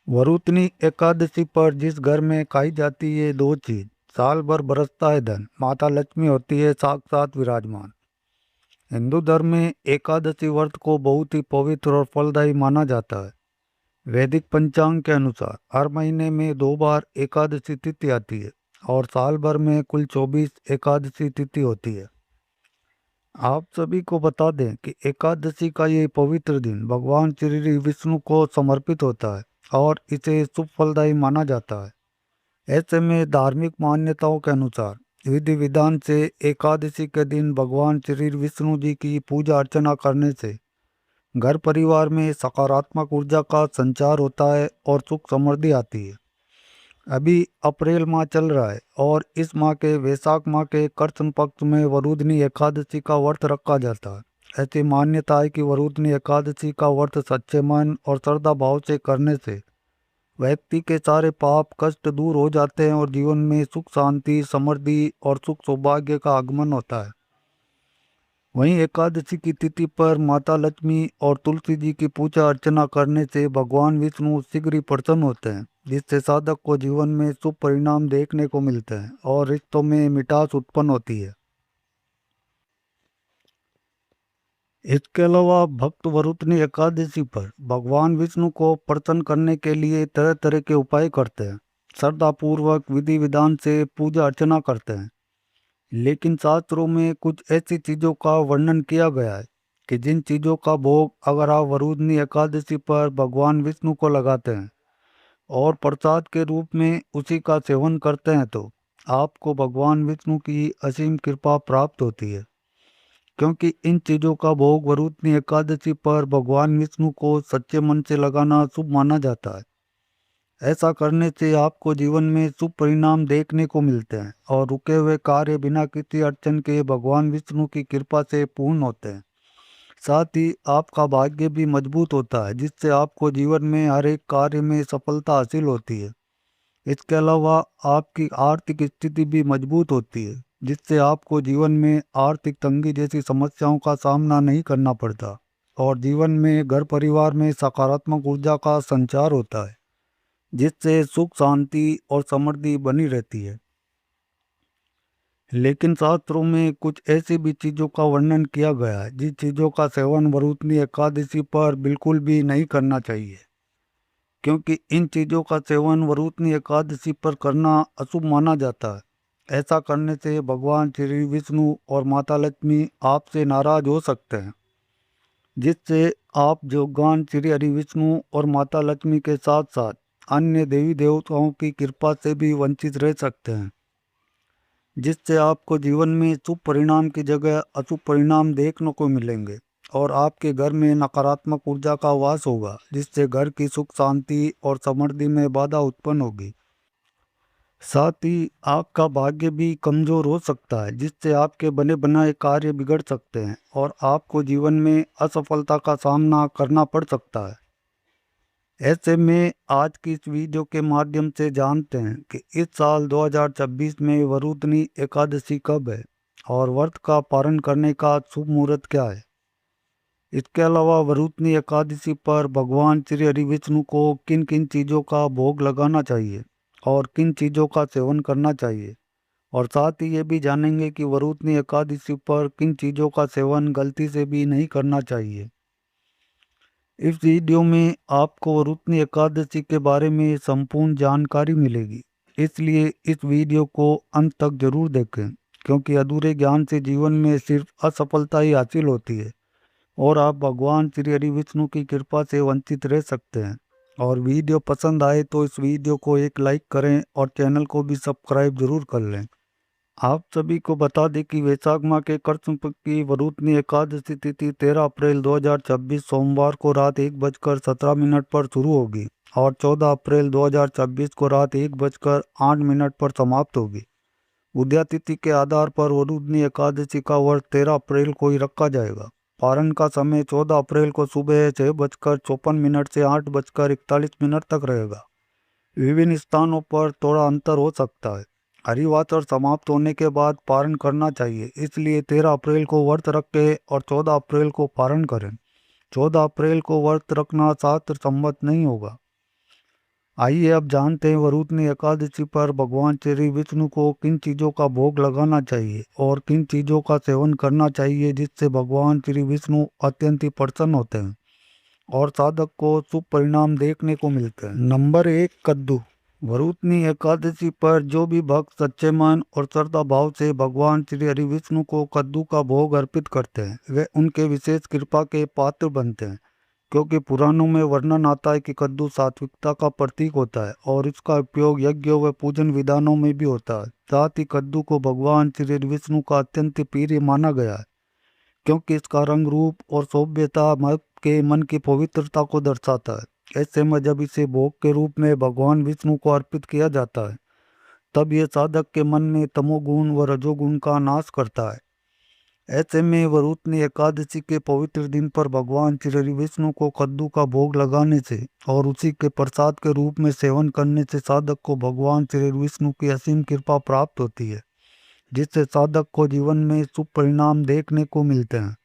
वरुतनी एकादशी पर जिस घर में खाई जाती है दो चीज, साल भर बरसता है धन, माता लक्ष्मी होती है साक्षात विराजमान। हिंदू धर्म में एकादशी व्रत को बहुत ही पवित्र और फलदायी माना जाता है। वैदिक पंचांग के अनुसार हर महीने में 2 बार एकादशी तिथि आती है और साल भर में कुल 24 एकादशी तिथि होती है। आप सभी को बता दें कि एकादशी का ये पवित्र दिन भगवान श्री विष्णु को समर्पित होता है और इसे शुभ फलदायी माना जाता है। ऐसे में धार्मिक मान्यताओं के अनुसार विधि विधान से एकादशी के दिन भगवान श्री विष्णु जी की पूजा अर्चना करने से घर परिवार में सकारात्मक ऊर्जा का संचार होता है और सुख समृद्धि आती है। अभी अप्रैल माह चल रहा है और इस माह के वैशाख माह के कृष्ण पक्ष में वरुधनी एकादशी का व्रत रखा जाता है। ऐसी मान्यता है कि वरुधनी एकादशी का व्रत सच्चे मन और श्रद्धा भाव से करने से व्यक्ति के सारे पाप कष्ट दूर हो जाते हैं और जीवन में सुख शांति समृद्धि और सुख सौभाग्य का आगमन होता है। वहीं एकादशी की तिथि पर माता लक्ष्मी और तुलसी जी की पूजा अर्चना करने से भगवान विष्णु शीघ्र ही प्रसन्न होते हैं, जिससे साधक को जीवन में शुभ परिणाम देखने को मिलते हैं और रिश्तों में मिठास उत्पन्न होती है। इसके अलावा भक्त वरुतनी एकादशी पर भगवान विष्णु को प्रसन्न करने के लिए तरह तरह के उपाय करते हैं, श्रद्धा पूर्वक विधि विधान से पूजा अर्चना करते हैं। लेकिन शास्त्रों में कुछ ऐसी चीजों का वर्णन किया गया है कि जिन चीजों का भोग अगर आप वरुणनी एकादशी पर भगवान विष्णु को लगाते हैं और प्रसाद के रूप में उसी का सेवन करते हैं तो आपको भगवान विष्णु की असीम कृपा प्राप्त होती है। क्योंकि इन चीजों का भोग वरुणनी एकादशी पर भगवान विष्णु को सच्चे मन से लगाना शुभ माना जाता है। ऐसा करने से आपको जीवन में शुभ परिणाम देखने को मिलते हैं और रुके हुए कार्य बिना किसी अड़चन के भगवान विष्णु की कृपा से पूर्ण होते हैं। साथ ही आपका भाग्य भी मजबूत होता है, जिससे आपको जीवन में हर एक कार्य में सफलता हासिल होती है। इसके अलावा आपकी आर्थिक स्थिति भी मजबूत होती है, जिससे आपको जीवन में आर्थिक तंगी जैसी समस्याओं का सामना नहीं करना पड़ता और जीवन में घर परिवार में सकारात्मक ऊर्जा का संचार होता है, जिससे सुख शांति और समृद्धि बनी रहती है। लेकिन शास्त्रों में कुछ ऐसी भी चीजों का वर्णन किया गया है जिन चीजों का सेवन वरुणनी एकादशी पर बिल्कुल भी नहीं करना चाहिए, क्योंकि इन चीजों का सेवन वरुणनी एकादशी पर करना अशुभ माना जाता है। ऐसा करने से भगवान श्री विष्णु और माता लक्ष्मी आपसे नाराज हो सकते हैं, जिससे आप भगवान श्री हरि विष्णु और माता लक्ष्मी के साथ साथ अन्य देवी देवताओं की कृपा से भी वंचित रह सकते हैं, जिससे आपको जीवन में शुभ परिणाम की जगह अशुभ परिणाम देखने को मिलेंगे और आपके घर में नकारात्मक ऊर्जा का वास होगा, जिससे घर की सुख शांति और समृद्धि में बाधा उत्पन्न होगी। साथ ही आपका भाग्य भी कमजोर हो सकता है, जिससे आपके बने बनाए कार्य बिगड़ सकते हैं और आपको जीवन में असफलता का सामना करना पड़ सकता है। ऐसे में आज की इस वीडियो के माध्यम से जानते हैं कि इस साल 2026 में वरुणनी एकादशी कब है और व्रत का पालन करने का शुभ मुहूर्त क्या है। इसके अलावा वरुणनी एकादशी पर भगवान श्री हरि विष्णु को किन किन चीज़ों का भोग लगाना चाहिए और किन चीज़ों का सेवन करना चाहिए, और साथ ही ये भी जानेंगे कि वरुणनी एकादशी पर किन चीज़ों का सेवन गलती से भी नहीं करना चाहिए। इस वीडियो में आपको वरुणनी एकादशी के बारे में संपूर्ण जानकारी मिलेगी, इसलिए इस वीडियो को अंत तक जरूर देखें, क्योंकि अधूरे ज्ञान से जीवन में सिर्फ असफलता ही हासिल होती है और आप भगवान श्री हरि विष्णु की कृपा से वंचित रह सकते हैं। और वीडियो पसंद आए तो इस वीडियो को एक लाइक करें और चैनल को भी सब्सक्राइब जरूर कर लें। आप सभी को बता दें कि वैशाख माह के कृष्ण पक्ष की वरुणनी एकादशी तिथि 13 अप्रैल 2026 सोमवार को रात 1:17 पर शुरू होगी और 14 अप्रैल 2026 को रात 1:08 पर समाप्त होगी। उदया तिथि के आधार पर वरुणनी एकादशी का व्रत 13 अप्रैल को ही रखा जाएगा। पारण का समय 14 अप्रैल को सुबह 6:54 से 8:41 तक रहेगा। विभिन्न स्थानों पर थोड़ा अंतर हो सकता है। हरिवासर समाप्त होने के बाद पारण करना चाहिए, इसलिए 13 अप्रैल को व्रत रखें और 14 अप्रैल को पारण करें। 14 अप्रैल को व्रत रखना शास्त्र सम्मत नहीं होगा। आइए अब जानते हैं वरुणनी एकादशी पर भगवान श्री विष्णु को किन चीज़ों का भोग लगाना चाहिए और किन चीज़ों का सेवन करना चाहिए जिससे भगवान श्री विष्णु अत्यंत ही प्रसन्न होते हैं और साधक को शुभ परिणाम देखने को मिलते हैं। नंबर 1, कद्दू। वरुणनी एकादशी पर जो भी भक्त सच्चे मन और श्रद्धा भाव से भगवान श्री हरि विष्णु को कद्दू का भोग अर्पित करते हैं वे उनके विशेष कृपा के पात्र बनते हैं, क्योंकि पुराणों में वर्णन आता है कि कद्दू सात्विकता का प्रतीक होता है और इसका उपयोग यज्ञों व पूजन विधानों में भी होता है। साथ ही कद्दू को भगवान श्री विष्णु का अत्यंत प्रिय माना गया है, क्योंकि इसका रंग रूप और शोभ्यता के मन की पवित्रता को दर्शाता है। ऐसे में जब इसे भोग के रूप में भगवान विष्णु को अर्पित किया जाता है तब ये साधक के मन में तमोगुण व रजोगुण का नाश करता है। ऐसे में वरुणनी एकादशी के पवित्र दिन पर भगवान श्री विष्णु को कद्दू का भोग लगाने से और उसी के प्रसाद के रूप में सेवन करने से साधक को भगवान श्री विष्णु की असीम कृपा प्राप्त होती है, जिससे साधक को जीवन में शुभ परिणाम देखने को मिलते हैं।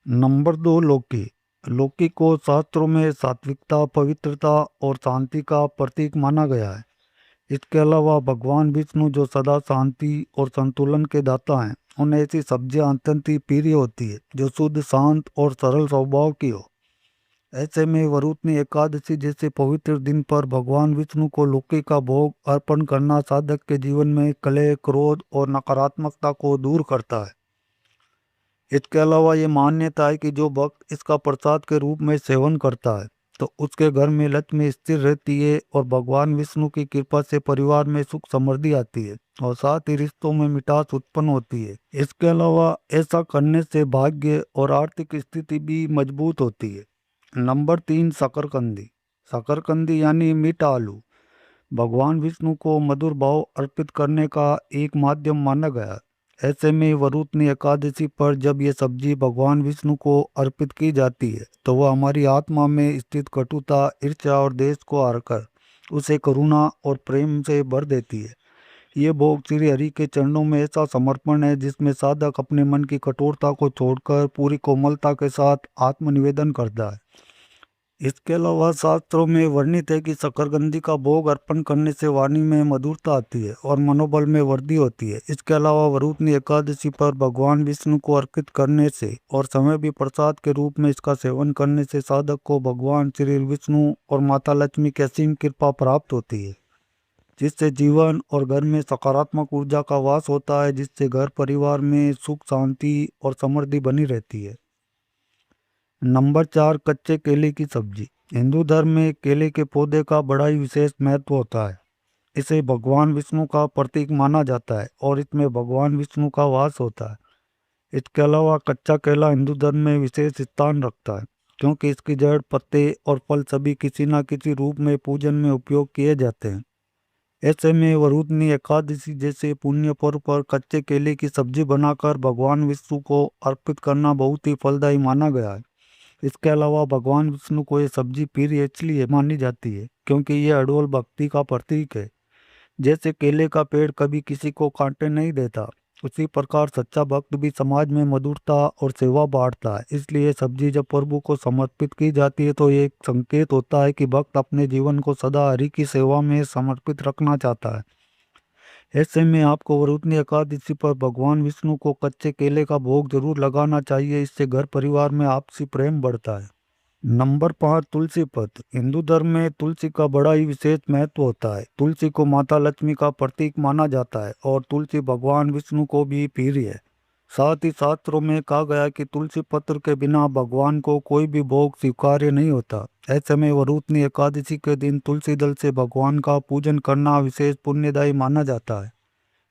नंबर 2, लौकी। लौकी को शास्त्रों में सात्विकता, पवित्रता और शांति का प्रतीक माना गया है। इसके अलावा भगवान विष्णु जो सदा शांति और संतुलन के दाता हैं, उन्हें ऐसी सब्जियां अत्यंत ही प्रिय होती है जो शुद्ध, शांत और सरल स्वभाव की हो। ऐसे में वरुणनी एकादशी जैसे पवित्र दिन पर भगवान विष्णु को लौकी का भोग अर्पण करना साधक के जीवन में कलह, क्रोध और नकारात्मकता को दूर करता है। इसके अलावा ये मान्यता है कि जो भक्त इसका प्रसाद के रूप में सेवन करता है तो उसके घर में लक्ष्मी स्थिर रहती है और भगवान विष्णु की कृपा से परिवार में सुख समृद्धि आती है और साथ ही रिश्तों में मिठास उत्पन्न होती है। इसके अलावा ऐसा करने से भाग्य और आर्थिक स्थिति भी मजबूत होती है। नंबर 3, शकरकंदी। शकरकंदी यानी मीठा आलू भगवान विष्णु को मधुर भाव अर्पित करने का एक माध्यम माना गया है। ऐसे में वरुणनी एकादशी पर जब ये सब्जी भगवान विष्णु को अर्पित की जाती है तो वह हमारी आत्मा में स्थित कटुता, ईर्ष्या और द्वेष को हरकर उसे करुणा और प्रेम से भर देती है। ये भोग श्री हरि के चरणों में ऐसा समर्पण है जिसमें साधक अपने मन की कठोरता को छोड़कर पूरी कोमलता के साथ आत्मनिवेदन करता है। इसके अलावा शास्त्रों में वर्णित है कि शकरकंदी का भोग अर्पण करने से वाणी में मधुरता आती है और मनोबल में वृद्धि होती है। इसके अलावा वरुणनी एकादशी पर भगवान विष्णु को अर्पित करने से और समय भी प्रसाद के रूप में इसका सेवन करने से साधक को भगवान श्री विष्णु और माता लक्ष्मी की असीम कृपा प्राप्त होती है, जिससे जीवन और घर में सकारात्मक ऊर्जा का वास होता है, जिससे घर परिवार में सुख, शांति और समृद्धि बनी रहती है। नंबर 4, कच्चे केले की सब्जी। हिंदू धर्म में केले के पौधे का बड़ा ही विशेष महत्व होता है। इसे भगवान विष्णु का प्रतीक माना जाता है और इसमें भगवान विष्णु का वास होता है। इसके अलावा कच्चा केला हिंदू धर्म में विशेष स्थान रखता है, क्योंकि इसकी जड़, पत्ते और फल सभी किसी न किसी रूप में पूजन में उपयोग किए जाते हैं। ऐसे में वरुणनी एकादशी जैसे पुण्य पर्व पर कच्चे केले की सब्जी बनाकर भगवान विष्णु को अर्पित करना बहुत ही फलदायी माना गया है। इसके अलावा भगवान विष्णु को ये सब्जी प्रिय इसलिए मानी जाती है क्योंकि ये अडोल भक्ति का प्रतीक है। जैसे केले का पेड़ कभी किसी को कांटे नहीं देता, उसी प्रकार सच्चा भक्त भी समाज में मधुरता और सेवा बांटता है। इसलिए सब्जी जब प्रभु को समर्पित की जाती है तो ये एक संकेत होता है कि भक्त अपने जीवन को सदा हरि की सेवा में समर्पित रखना चाहता है। ऐसे में आपको वरुणनी एकादशी पर भगवान विष्णु को कच्चे केले का भोग जरूर लगाना चाहिए। इससे घर परिवार में आपसी प्रेम बढ़ता है। नंबर 5, तुलसी पत्र। हिंदू धर्म में तुलसी का बड़ा ही विशेष महत्व होता है। तुलसी को माता लक्ष्मी का प्रतीक माना जाता है और तुलसी भगवान विष्णु को भी प्रिय है। साथ ही शास्त्रों में कहा गया है कि तुलसी पत्र के बिना भगवान को कोई भी भोग स्वीकार्य नहीं होता। ऐसे में वरुणनी एकादशी के दिन तुलसी दल से भगवान का पूजन करना विशेष पुण्यदायी माना जाता है।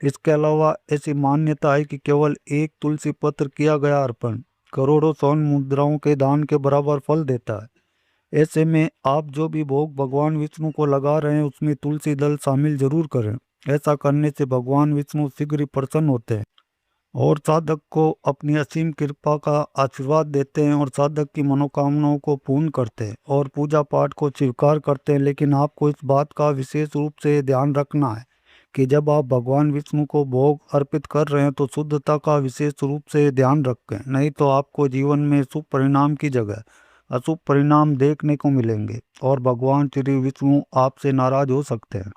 इसके अलावा ऐसी मान्यता है कि केवल एक तुलसी पत्र किया गया अर्पण करोड़ों स्वर्ण मुद्राओं के दान के बराबर फल देता है। ऐसे में आप जो भी भोग भगवान विष्णु को लगा रहे हैं उसमें तुलसी दल शामिल जरूर करें। ऐसा करने से भगवान विष्णु शीघ्र ही प्रसन्न होते हैं और साधक को अपनी असीम कृपा का आशीर्वाद देते हैं और साधक की मनोकामनाओं को पूर्ण करते हैं और पूजा पाठ को स्वीकार करते हैं। लेकिन आपको इस बात का विशेष रूप से ध्यान रखना है कि जब आप भगवान विष्णु को भोग अर्पित कर रहे हैं तो शुद्धता का विशेष रूप से ध्यान रखें, नहीं तो आपको जीवन में शुभ परिणाम की जगह अशुभ परिणाम देखने को मिलेंगे और भगवान श्री विष्णु आपसे नाराज हो सकते हैं।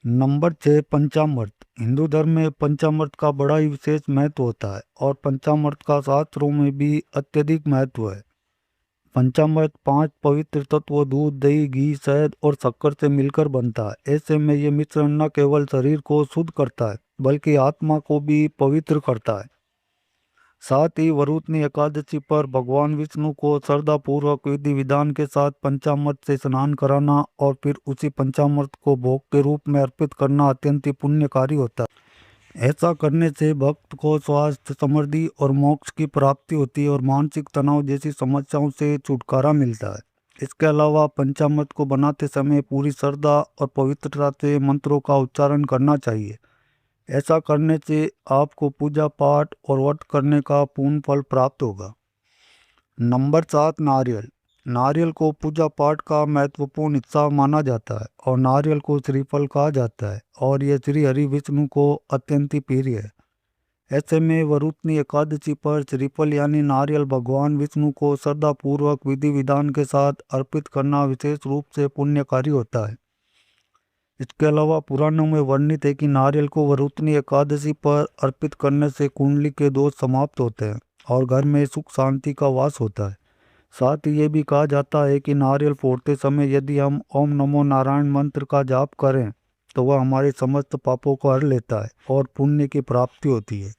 नंबर 6, पंचामृत। हिंदू धर्म में पंचामृत का बड़ा ही विशेष महत्व होता है और पंचामृत का शास्त्रों में भी अत्यधिक महत्व है। पंचामृत 5 पवित्र तत्वों दूध, दही, घी, शहद और शक्कर से मिलकर बनता है। ऐसे में ये मिश्रण न केवल शरीर को शुद्ध करता है बल्कि आत्मा को भी पवित्र करता है। साथ ही वरुणनी एकादशी पर भगवान विष्णु को श्रद्धा पूर्वक विधि विधान के साथ पंचामृत से स्नान कराना और फिर उसी पंचामृत को भोग के रूप में अर्पित करना अत्यंत ही पुण्यकारी होता है। ऐसा करने से भक्त को स्वास्थ्य, समृद्धि और मोक्ष की प्राप्ति होती है और मानसिक तनाव जैसी समस्याओं से छुटकारा मिलता है। इसके अलावा पंचामृत को बनाते समय पूरी श्रद्धा और पवित्रता से मंत्रों का उच्चारण करना चाहिए। ऐसा करने से आपको पूजा पाठ और व्रत करने का पूर्ण फल प्राप्त होगा। नंबर 7, नारियल। नारियल को पूजा पाठ का महत्वपूर्ण हिस्सा माना जाता है और नारियल को श्रीफल कहा जाता है और यह श्री हरि विष्णु को अत्यंत ही प्रिय है। ऐसे में वरुणनी एकादशी पर श्रीफल यानी नारियल भगवान विष्णु को श्रद्धा पूर्वक विधि विधान के साथ अर्पित करना विशेष रूप से पुण्यकारी होता है। इसके अलावा पुराणों में वर्णित है कि नारियल को वरुणनी एकादशी पर अर्पित करने से कुंडली के दोष समाप्त होते हैं और घर में सुख शांति का वास होता है। साथ ही ये भी कहा जाता है कि नारियल फोड़ते समय यदि हम ओम नमो नारायण मंत्र का जाप करें तो वह हमारे समस्त पापों को हर लेता है और पुण्य की प्राप्ति होती है।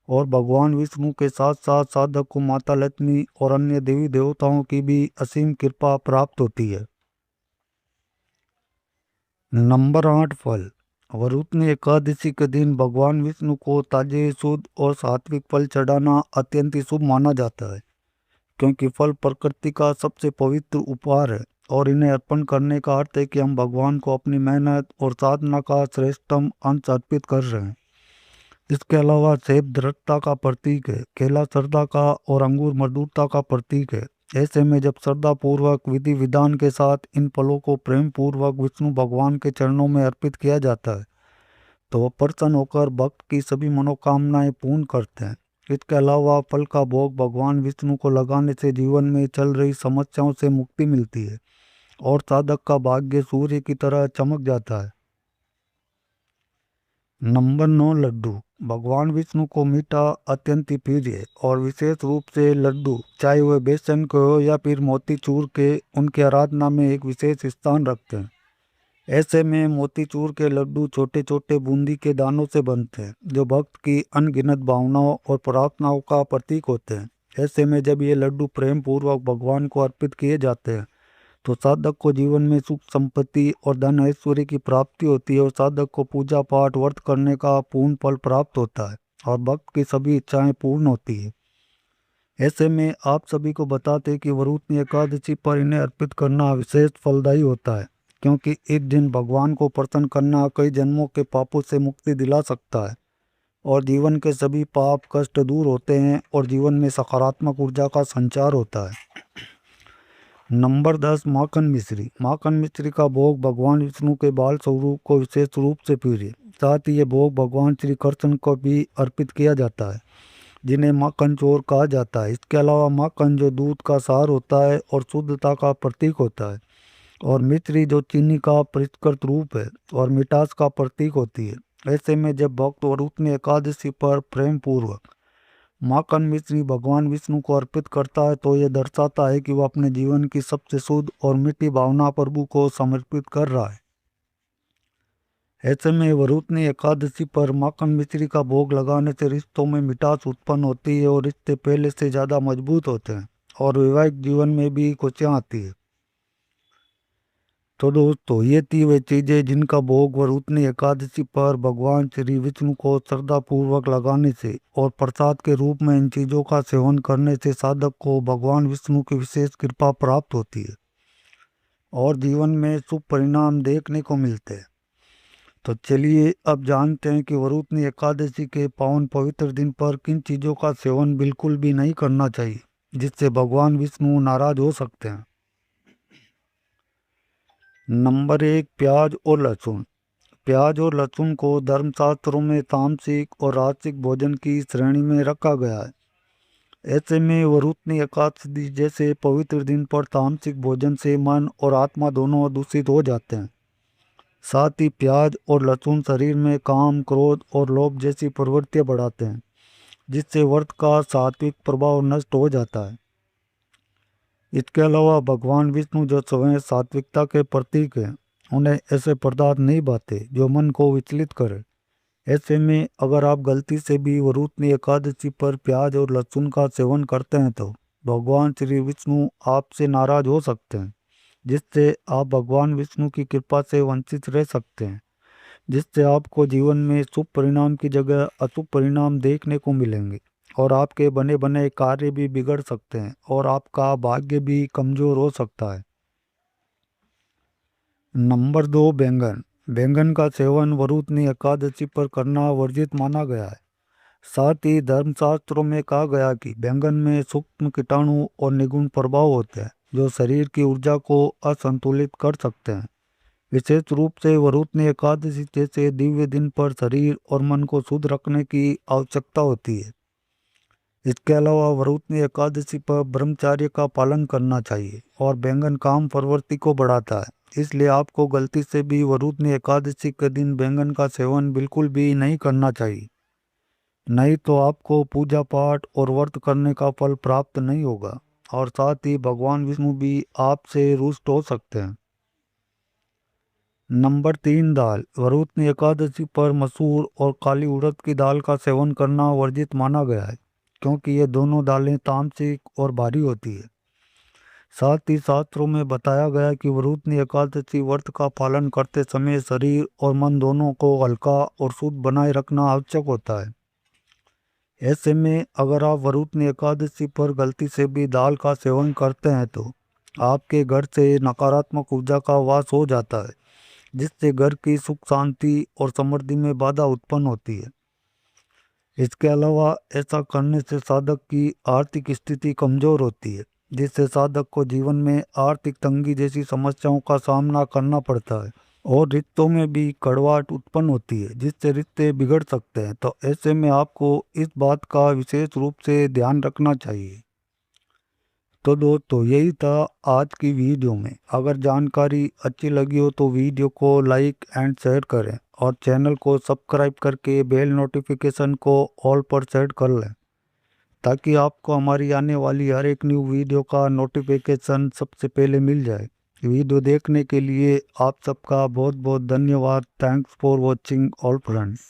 और भगवान विष्णु के साथ साथ साधक को माता लक्ष्मी और अन्य देवी देवताओं की भी असीम कृपा प्राप्त होती है। नंबर 8, फल। वरुणनी एकादशी के दिन भगवान विष्णु को ताजे, शुद्ध और सात्विक फल चढ़ाना अत्यंत ही शुभ माना जाता है, क्योंकि फल प्रकृति का सबसे पवित्र उपहार है और इन्हें अर्पण करने का अर्थ है कि हम भगवान को अपनी मेहनत और साधना का श्रेष्ठतम अंश अर्पित कर रहे हैं। इसके अलावा सेब दृढ़ता का प्रतीक है, केला श्रद्धा का और अंगूर मधुरता का प्रतीक है। ऐसे में जब श्रद्धा पूर्वक विधि विधान के साथ इन फलों को प्रेम पूर्वक विष्णु भगवान के चरणों में अर्पित किया जाता है तो वह प्रसन्न होकर भक्त की सभी मनोकामनाएं पूर्ण करते हैं। इसके अलावा फल का भोग भगवान विष्णु को लगाने से जीवन में चल रही समस्याओं से मुक्ति मिलती है और साधक का भाग्य सूर्य की तरह चमक जाता है। नंबर 9, लड्डू। भगवान विष्णु को मीठा अत्यंत ही प्रिय है और विशेष रूप से लड्डू, चाहे वह बेसन के हो या फिर मोतीचूर के, उनकी आराधना में एक विशेष स्थान रखते हैं। ऐसे में मोतीचूर के लड्डू छोटे छोटे बूंदी के दानों से बनते हैं जो भक्त की अनगिनत भावनाओं और प्रार्थनाओं का प्रतीक होते हैं। ऐसे में जब ये लड्डू प्रेम पूर्वक भगवान को अर्पित किए जाते हैं तो साधक को जीवन में सुख, संपत्ति और धन ऐश्वर्य की प्राप्ति होती है और साधक को पूजा पाठ व्रत करने का पूर्ण फल प्राप्त होता है और भक्त की सभी इच्छाएं पूर्ण होती है। ऐसे में आप सभी को बताते हैं कि वरुणनी एकादशी पर इन्हें अर्पित करना विशेष फलदायी होता है, क्योंकि इस दिन भगवान को प्रसन्न करना कई जन्मों के पापों से मुक्ति दिला सकता है और जीवन के सभी पाप कष्ट दूर होते हैं और जीवन में सकारात्मक ऊर्जा का संचार होता है। नंबर 10, माखन मिश्री। माखन मिश्री का भोग भगवान विष्णु के बाल स्वरूप को विशेष रूप से प्रिय, साथ ही ये भोग भगवान श्री कृष्ण को भी अर्पित किया जाता है, जिन्हें माखन चोर कहा जाता है। इसके अलावा माखन जो दूध का सार होता है और शुद्धता का प्रतीक होता है और मिश्री जो चीनी का परिष्कृत रूप है और मिठास का प्रतीक होती है। ऐसे में जब भक्त वरुणनी एकादशी पर प्रेम पूर्वक माखन मिश्री भगवान विष्णु को अर्पित करता है तो यह दर्शाता है कि वह अपने जीवन की सबसे शुद्ध और मीठी भावना प्रभु को समर्पित कर रहा है। ऐसे में वरुणनी एकादशी पर माखन मिश्री का भोग लगाने से रिश्तों में मिठास उत्पन्न होती है और रिश्ते पहले से ज़्यादा मजबूत होते हैं और वैवाहिक जीवन में भी खुशियाँ आती है। तो दोस्तों, ये थी वे चीज़ें जिनका भोग वरुणनी एकादशी पर भगवान श्री विष्णु को श्रद्धा पूर्वक लगाने से और प्रसाद के रूप में इन चीज़ों का सेवन करने से साधक को भगवान विष्णु की विशेष कृपा प्राप्त होती है और जीवन में शुभ परिणाम देखने को मिलते हैं। तो चलिए अब जानते हैं कि वरुणनी एकादशी के पावन पवित्र दिन पर किन चीज़ों का सेवन बिल्कुल भी नहीं करना चाहिए जिससे भगवान विष्णु नाराज हो सकते हैं। नंबर 1, प्याज और लहसुन। प्याज और लहसुन को धर्मशास्त्रों में तामसिक और राजसिक भोजन की श्रेणी में रखा गया है। ऐसे में वरुथनी एकादशी जैसे पवित्र दिन पर तामसिक भोजन से मन और आत्मा दोनों दूषित हो जाते हैं। साथ ही प्याज और लहसुन शरीर में काम, क्रोध और लोभ जैसी प्रवृत्तियां बढ़ाते हैं, जिससे व्रत का सात्विक प्रभाव नष्ट हो जाता है। इसके अलावा भगवान विष्णु जो स्वयं सात्विकता के प्रतीक हैं, उन्हें ऐसे पदार्थ नहीं भाते जो मन को विचलित करे। ऐसे में अगर आप गलती से भी वरुथनी एकादशी पर प्याज और लहसुन का सेवन करते हैं तो भगवान श्री विष्णु आपसे नाराज हो सकते हैं, जिससे आप भगवान विष्णु की कृपा से वंचित रह सकते हैं, जिससे आपको जीवन में शुभ परिणाम की जगह अशुभ परिणाम देखने को मिलेंगे और आपके बने बने कार्य भी बिगड़ सकते हैं और आपका भाग्य भी कमजोर हो सकता है। नंबर 2, बैंगन। बैंगन का सेवन वरुथनी एकादशी पर करना वर्जित माना गया है। साथ ही धर्मशास्त्रों में कहा गया कि बैंगन में सूक्ष्म कीटाणु और निगुण प्रभाव होते हैं जो शरीर की ऊर्जा को असंतुलित कर सकते हैं। विशेष रूप से वरुथनी एकादशी जैसे दिव्य दिन पर शरीर और मन को शुद्ध रखने की आवश्यकता होती है। इसके अलावा वरुथनी एकादशी पर ब्रह्मचर्य का पालन करना चाहिए और बैंगन काम प्रवृत्ति को बढ़ाता है। इसलिए आपको गलती से भी वरुथनी एकादशी के दिन बैंगन का सेवन बिल्कुल भी नहीं करना चाहिए, नहीं तो आपको पूजा पाठ और व्रत करने का फल प्राप्त नहीं होगा और साथ ही भगवान विष्णु भी आपसे रुष्ट हो सकते हैं। नंबर 3, दाल। वरुथनी एकादशी पर मसूर और काली उड़द की दाल का सेवन करना वर्जित माना गया है, क्योंकि ये दोनों दालें तामसिक और भारी होती है। साथ ही शास्त्रों में बताया गया कि वरुथनी एकादशी व्रत का पालन करते समय शरीर और मन दोनों को हल्का और शुद्ध बनाए रखना आवश्यक होता है। ऐसे में अगर आप वरुथनी एकादशी पर गलती से भी दाल का सेवन करते हैं तो आपके घर से नकारात्मक ऊर्जा का वास हो जाता है, जिससे घर की सुख शांति और समृद्धि में बाधा उत्पन्न होती है। इसके अलावा ऐसा करने से साधक की आर्थिक स्थिति कमजोर होती है, जिससे साधक को जीवन में आर्थिक तंगी जैसी समस्याओं का सामना करना पड़ता है और रिश्तों में भी कड़वाहट उत्पन्न होती है, जिससे रिश्ते बिगड़ सकते हैं। तो ऐसे में आपको इस बात का विशेष रूप से ध्यान रखना चाहिए। तो दोस्तों, यही था आज की वीडियो में। अगर जानकारी अच्छी लगी हो तो वीडियो को लाइक एंड शेयर करें और चैनल को सब्सक्राइब करके बेल नोटिफिकेशन को ऑल पर सेट कर लें, ताकि आपको हमारी आने वाली हर एक न्यू वीडियो का नोटिफिकेशन सबसे पहले मिल जाए। वीडियो देखने के लिए आप सबका बहुत बहुत धन्यवाद। Thanks for watching all friends.